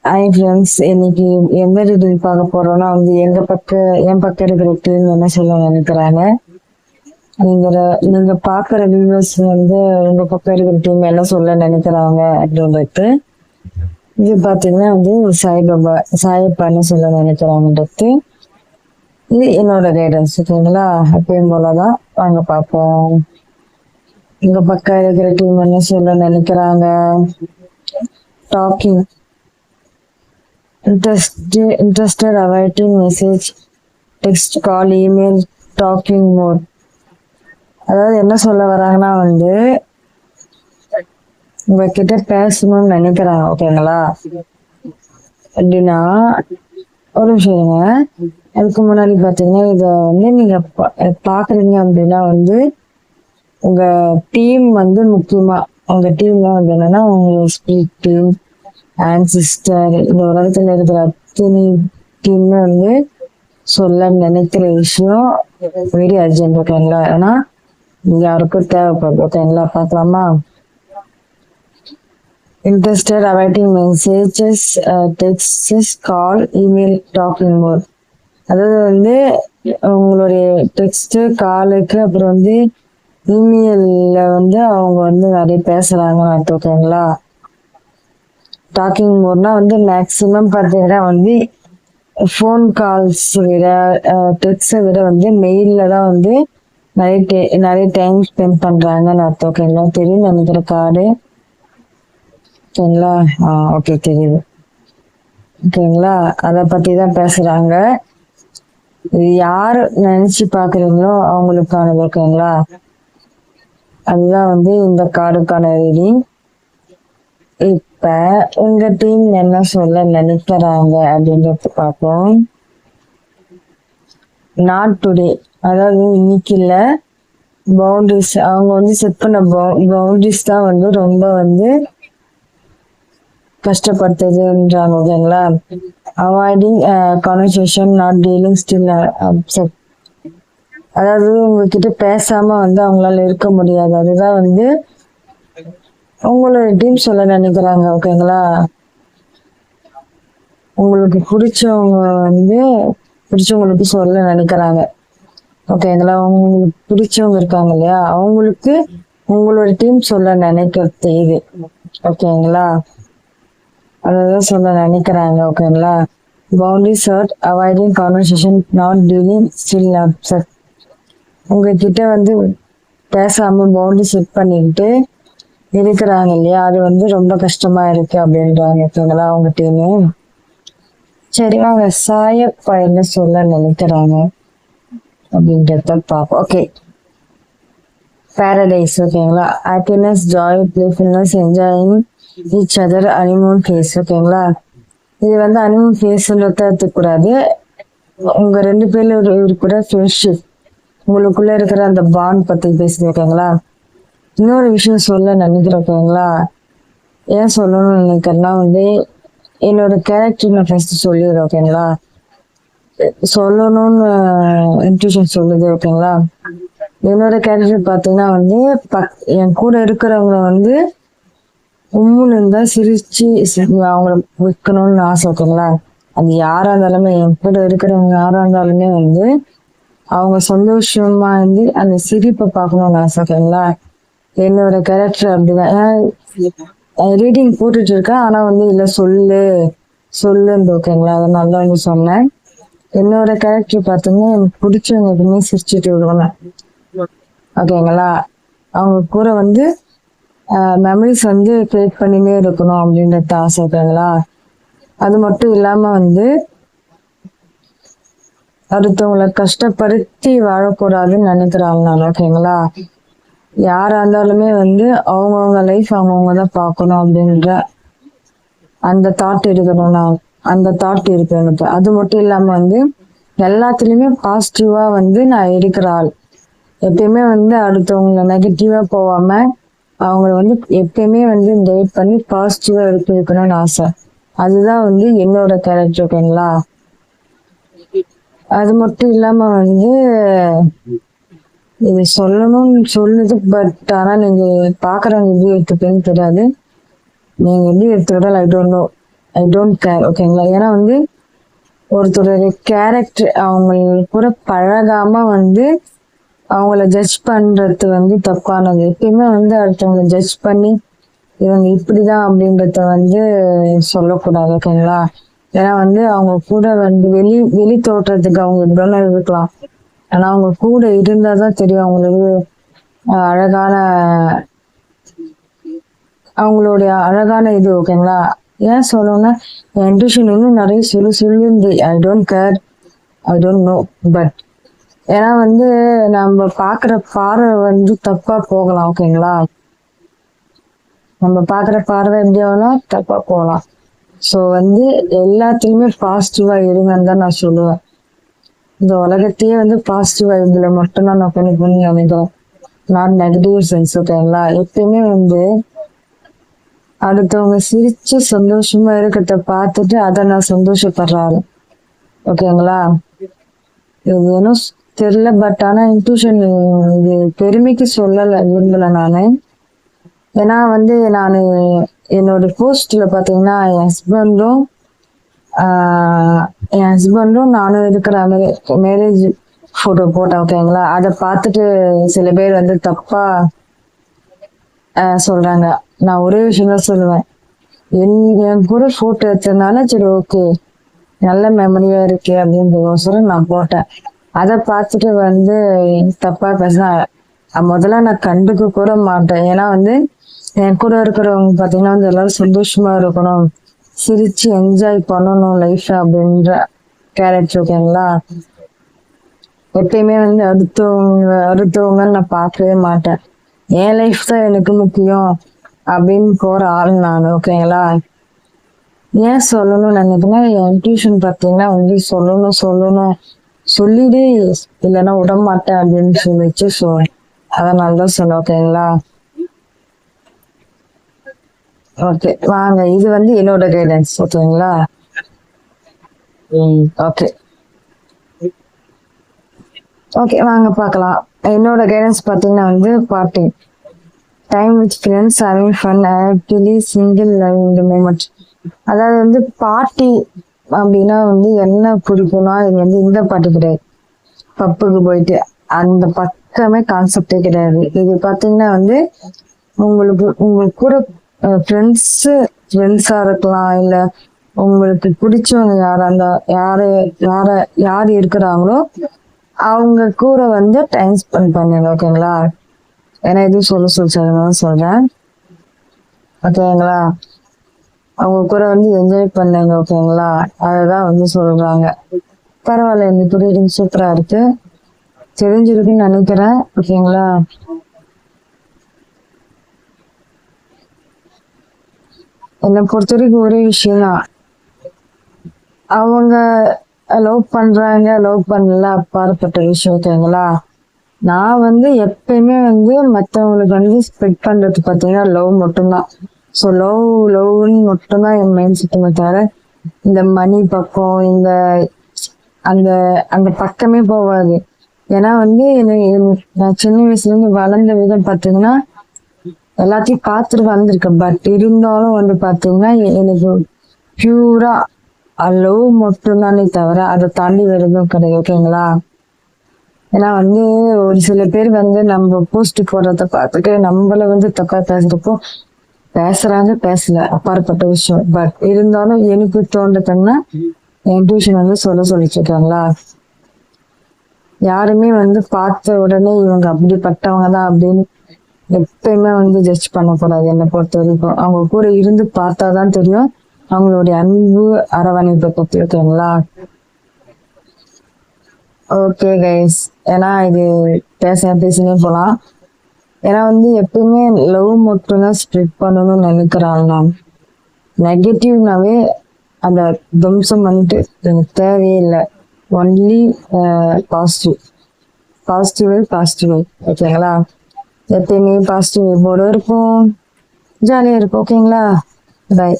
Hi friends, இன்னைக்கு எந்த review பார்க்க போறோம்னா வந்து என் பக்கம் இருக்கிற டீம் என்ன சொல்ல நினைக்கிறாங்க. நீங்க பாக்குற வியூவர்ஸ் வந்து உங்க பக்கம் இருக்கிற டீம் என்ன சொல்ல நினைக்கிறாங்க அப்படின்றது. இது பாத்தீங்கன்னா வந்து சாயப்பா என்ன சொல்ல நினைக்கிறாங்கன்றது. இது என்னோட கைடன்ஸ், ஓகேங்களா? எப்பயும் போலதான் வாங்க பார்ப்போம். உங்க பக்கம் இருக்கிற டீம் என்ன சொல்ல நினைக்கிறாங்க. Talking interested awaiting message, text, call, email, talking more. அதாவது என்ன சொல்ல வராங்கன்னா வந்து உங்ககிட்ட பேசணும்னு நினைக்கிறாங்க, ஓகேங்களா? அப்படின்னா ஒரு விஷயம் இருங்க. அதுக்கு முன்னாடி பாத்தீங்கன்னா இத வந்து நீங்க பாக்குறீங்க அப்படின்னா வந்து உங்க டீம் வந்து முக்கியமா உங்க டீம்ல வந்து என்னன்னா உங்க ஸ்பிரிட் டீம் அண்ட் சிஸ்டர் இந்த உலகத்துல இருக்கிற அத்தனை டீம்ல வந்து சொல்ல நினைக்கிற விஷயம் வெரி அர்ஜென்ட், ஓகேங்களா? ஏன்னா யாருக்கும் தேவைப்படுது, ஓகேங்களா? பார்க்கலாமா? இன்ட்ரெஸ்டட் awaiting மெசேஜஸ், டெக்ஸ்ட், கால், இமெயில், டாக்கிங் மோர். அதாவது வந்து உங்களுடைய டெக்ஸ்ட் காலுக்கு அப்புறம் வந்து இமெயில்ல வந்து அவங்க வந்து நிறைய பேசுறாங்கன்னு அர்த்தம், ஓகேங்களா? டாக்கிங் மோர்னா வந்து மேக்சிமம் பார்த்தீங்கன்னா வந்து ஃபோன் கால்ஸ் விட டெக்ஸ்டை விட வந்து மெயிலில் தான் வந்து நிறைய டைம் ஸ்பெண்ட் பண்ணுறாங்கன்னு அர்த்தம், ஓகேங்களா? தெரியும் நினைக்கிற கார்டு, ஓகேங்களா? ஓகே, தெரியுது, ஓகேங்களா? அதை பற்றி தான் பேசுகிறாங்க. இது யார் நினச்சி பார்க்குறீங்களோ அவங்களுக்கானது, ஓகேங்களா? அதுதான் வந்து இந்த கார்டுக்கான ரீடிங். இப்ப உங்க டீம் என்ன சொல்ல நினைக்கிறாங்க அப்படின்றது பார்ப்போம். நாட் டுடே, அதாவது இன்னைக்கு இல்ல, பவுண்டரிஸ் அவங்க வந்து செட் பண்ண பவுண்டரிஸ் தான் வந்து ரொம்ப வந்து கஷ்டப்படுத்துதுன்றாங்க, ஓகேங்களா? Avoiding conversation, not dealing, still upset. அதாவது உங்ககிட்ட பேசாம வந்து அவங்களால இருக்க முடியாது, அதுதான் வந்து உங்களோட டீம் சொல்ல நினைக்கிறாங்க, ஓகேங்களா? உங்களுக்கு பிடிச்சவங்களுக்கு சொல்ல நினைக்கிறாங்க, ஓகேங்களா? உங்களுக்கு பிடிச்சவங்க இருக்காங்க இல்லையா, அவங்களுக்கு உங்களோட டீம் சொல்ல நினைக்கிறது இது, ஓகேங்களா? அதான் சொல்ல நினைக்கிறாங்க, ஓகேங்களா? Boundary shirt, avoiding conversation, not dealing, still upset. உங்ககிட்ட வந்து பேசாம பவுண்டரி செட் பண்ணிக்கிட்டு இருக்கிறாங்க இல்லையா, அது வந்து ரொம்ப கஷ்டமா இருக்கு அப்படின்றாங்க, ஓகேங்களா? அவங்க டீமு. சரி, வாங்க சாயப்பா என்ன சொல்ல நினைக்கிறாங்க அப்படின்றத பார்ப்போம். ஓகே, பாரடைஸ், ஓகேங்களா? Happiness, joy, playfulness, enjoying each other, honeymoon phase, ஓகேங்களா? இது வந்து ஹனிமூன் ஃபேஸ்ன்றத எடுத்துக்கூடாது. உங்க ரெண்டு பேர்ல இருக்கிற ஃப்ரெண்ட்ஷிப், உங்களுக்குள்ள இருக்கிற அந்த பாண்ட் பத்தி பேசுது, ஓகேங்களா? இன்னொரு விஷயம் சொல்ல நினைக்கிறேன், ஓகேங்களா? ஏன் சொல்லணும்னு நினைக்கிறேன்னா வந்து என்னோட கேரக்டர் நான் ஃபர்ஸ்ட் சொல்லிடுறேன், ஓகேங்களா? சொல்லணும்னு இன்ட்யூஷன் சொல்லுது, ஓகேங்களா? என்னோட கேரக்டர் பார்த்தீங்கன்னா வந்து என் கூட இருக்கிறவங்க வந்து உம்முன்னு இருந்தா சிரிச்சு அவங்கள விற்கணும்னு ஆசை, ஓகேங்களா? அது யாரா இருந்தாலுமே, என் கூட இருக்கிறவங்க யாரா இருந்தாலுமே வந்து அவங்க சந்தோஷமா இருந்து அந்த சிரிப்பை பார்க்கணும்னு ஆசை, ஓகேங்களா? என்னோட கேரக்டர் அப்படிதான். ரீடிங் போட்டுட்டு இருக்கேன், ஆனா வந்து இல்ல சொல்லுன்னு, ஓகேங்களா? அதனால தான் வந்து சொன்னேன். என்னோட கேரக்டர் பார்த்தீங்கன்னா எனக்கு பிடிச்சவங்க எப்பவுமே சிரிச்சுட்டு விடுவேன், ஓகேங்களா? அவங்க கூட வந்து மெமரிஸ் வந்து கிரியேட் பண்ணினே இருக்கணும் அப்படின்றது ஆசை, ஓகேங்களா? அது மட்டும் இல்லாம வந்து அடுத்தவங்களை கஷ்டப்படுத்தி வாழக்கூடாதுன்னு நினைக்கிறாங்க நான், ஓகேங்களா? யாரா இருந்தாலுமே வந்து அவங்கவுங்க லைஃப் அவங்கவுங்க தான் பார்க்கணும் அப்படின்ற அந்த தாட் இருக்கணும், அந்த தாட் இருக்கு எனக்கு. அது மட்டும் இல்லாம வந்து எல்லாத்துலயுமே பாசிட்டிவா வந்து நான் இருக்கிற ஆள். எப்பயுமே வந்து அடுத்தவங்களை நெகட்டிவா போகாம அவங்கள வந்து எப்பயுமே வந்து டேட் பண்ணி பாசிட்டிவா இருக்கணும்னு ஆசை. அதுதான் வந்து என்னோட கேரக்டர், ஓகேங்களா? அது மட்டும் இல்லாம வந்து இது சொல்லணும்னு சொல்லுது, பட் ஆனா நீங்க பாக்குறவங்க எப்படி எடுத்துப்பேன்னு தெரியாது. நீங்க எப்படி எடுத்துக்கிட்டாலும் ஐ don't no. I don't care. ஓகேங்களா? ஏன்னா வந்து ஒருத்தருடைய கேரக்டர் அவங்க கூட பழகாம வந்து அவங்கள ஜட்ஜ் பண்றது வந்து தப்பானது. எப்பயுமே வந்து அடுத்தவங்களை ஜட்ஜ் பண்ணி இவங்க இப்படிதான் அப்படின்றத வந்து சொல்லக்கூடாது. ஓகேங்களா? ஏன்னா வந்து அவங்க கூட வந்து வெளி தோற்றத்துக்கு அவங்க இப்படிலாம் இருக்கலாம். ஆனா அவங்க கூட இருந்தாதான் தெரியும் அவங்களுக்கு அழகான அவங்களுடைய அழகான இது. ஓகேங்களா? ஏன் சொல்லணும்னா என் இன்ட்யூஷன் இன்னும் நிறைய சொல்லியிருந்து I don't care, I don't know. But ஏன்னா வந்து நம்ம பாக்குற பார்வை வந்து தப்பா போகலாம். ஓகேங்களா? நம்ம பாக்குற பார்வை எப்படி ஆகலாம், தப்பா போகலாம். ஸோ வந்து எல்லாத்துலயுமே பாசிட்டிவா இருங்கன்னு தான் நான் சொல்லுவேன். இந்த உலகத்தையே வந்து பாசிட்டிவா இதுல மட்டும்தான் நான் பண்ணி நினைக்கிறேன், நாட் நெகட்டிவ் சென்ஸ். ஓகேங்களா? எப்பயுமே வந்து அடுத்தவங்க சிரிச்சு சந்தோஷமா இருக்கிறத பார்த்துட்டு அதை நான் சந்தோஷப்படுறாரு. ஓகேங்களா? இது ஒன்றும் தெரியல. பட் ஆனா இன்ட்யூஷன் இது பெருமைக்கு சொல்லலை, விரும்பல நானு. ஏன்னா வந்து நான் என்னோட போஸ்ட்ல பாத்தீங்கன்னா என் ஹஸ்பண்டும் நானும் இருக்கிற மேரேஜ் போட்டோ போட்டேன். ஓகேங்களா? அதை பார்த்துட்டு சில பேர் வந்து தப்பா சொல்றாங்க. நான் ஒரே விஷயம் தான் சொல்லுவேன், என் கூட போட்டோ எடுத்ததுனால சரி ஓகே நல்ல மெமரியா இருக்கு அப்படின்றதோசரம் நான் போட்டேன். அதை பார்த்துட்டு வந்து தப்பா பேசினா முதல்ல நான் கண்டுக்க கூட மாட்டேன். ஏன்னா வந்து என் கூட இருக்கிறவங்க பாத்தீங்கன்னா வந்து எல்லாரும் சந்தோஷமா இருக்கணும், சிரிச்சு என்ஜாய் பண்ணணும் லைஃப் அப்படின்ற கேரக்டர். ஓகேங்களா? எப்பயுமே வந்து அடுத்தவங்கன்னு நான் பார்க்கவே மாட்டேன். என் லைஃப் தான் எனக்கு முக்கியம் அப்படின்னு போற ஆள் நான். ஓகேங்களா? ஏன் சொல்லணும்னு நினைக்கிறேன்னா என் டியூஷன் பார்த்தீங்கன்னா வந்து சொல்லணும் சொல்லிடு, இல்லைன்னா விட மாட்டேன் அப்படின்னு சொல்லிச்சு. ஸோ அதனாலதான் சொல்ல. ஓகேங்களா? ஓகே வாங்க, இது வந்து என்னோட கைடன்ஸ். ஓகேங்களா? ஓகே ஓகே வாங்க பார்க்கலாம். என்னோட கைடன்ஸ் பார்த்தீங்கன்னா வந்து party time with friends, having fun, actually single love இந்த மூமெண்ட். அதாவது வந்து பார்ட்டி அப்படின்னா வந்து என்ன பிடிக்கும்னா இது வந்து இந்த பாட்டு கிடையாது, பப்புக்கு போயிட்டு அந்த பக்கமே கான்செப்டே கிடையாது. இது பார்த்தீங்கன்னா வந்து உங்களுக்கு கூட ஃப்ரெண்ட்ஸா இருக்கலாம், இல்ல உங்களுக்கு பிடிச்சவங்க யார் இருக்கிறாங்களோ அவங்க கூட வந்து டைம் ஸ்பெண்ட் பண்ணுங்க. ஓகேங்களா? ஏன்னா எதுவும் சொல்றேன். ஓகேங்களா? அவங்க கூட வந்து என்ஜாய் பண்ணுங்க. ஓகேங்களா? அதுதான் வந்து சொல்றாங்க. பரவாயில்ல, இந்த ரீடிங் சூப்பரா இருக்கு, தெரிஞ்சிருக்குன்னு நினைக்கிறேன். ஓகேங்களா? என்னை பொறுத்த வரைக்கும் ஒரே விஷயம் தான், அவங்க லவ் பண்றாங்க லவ் பண்ணல அப்பாற்பட்ட விஷயம். ஓகேங்களா? நான் வந்து எப்பயுமே வந்து மற்றவங்களுக்கு வந்து ஸ்ப்ரெட் பண்றது பார்த்தீங்கன்னா லவ் மட்டும்தான். ஸோ லவ்னு மட்டும்தான் என் மைண்ட் செட்டுமே தவிர இந்த மணி பக்கம் இந்த அந்த அந்த பக்கமே போகாது. ஏன்னா வந்து நான் சின்ன வயசுல இருந்து வளர்ந்த விதம் பார்த்தீங்கன்னா எல்லாத்தையும் பார்த்துட்டு வந்திருக்கேன். பட் இருந்தாலும் வந்து பார்த்தீங்கன்னா எனக்கு பியூரா லவ் மட்டும்தானே தவிர அதை தாண்டி வருதும் கிடையாது. ஓகேங்களா? ஏன்னா வந்து ஒரு சில பேர் வந்து நம்ம போஸ்ட் போடுறத பார்த்துட்டு நம்மள வந்து தப்பா பேசுறப்போ பேசல அப்பாற்பட்ட விஷயம். பட் இருந்தாலும் எனக்கு தோன்றதுன்னா என் டியூஷன் வந்து சொல்லிச்சிருக்காங்களா, யாருமே வந்து பார்த்த உடனே இவங்க அப்படிப்பட்டவங்க தான் அப்படின்னு எப்பயுமே வந்து ஜட்ஜ் பண்ணக்கூடாது. என்னை பொறுத்த வரைக்கும் அவங்க கூட இருந்து பார்த்தாதான் தெரியும் அவங்களுடைய அன்பு அரவணைப்பை பத்தி. ஓகேங்களா? ஓகே கைஸ், ஏன்னா இது பேசினே போலாம். ஏன்னா வந்து எப்பயுமே லவ் மட்டும்தான் ஸ்ப்ரெட் பண்ணணும்னு நினைக்கிறாங்க. நான் நெகட்டிவ்னாவே அந்த துவம்சம் வந்துட்டு எனக்கு தேவையே இல்லை. Only positive. ஓகேங்களா? எப்பயுமே பாசிட்டிவ் போட இருக்கும், ஜாலியா இருக்கும். ஓகேங்களா? பாய்.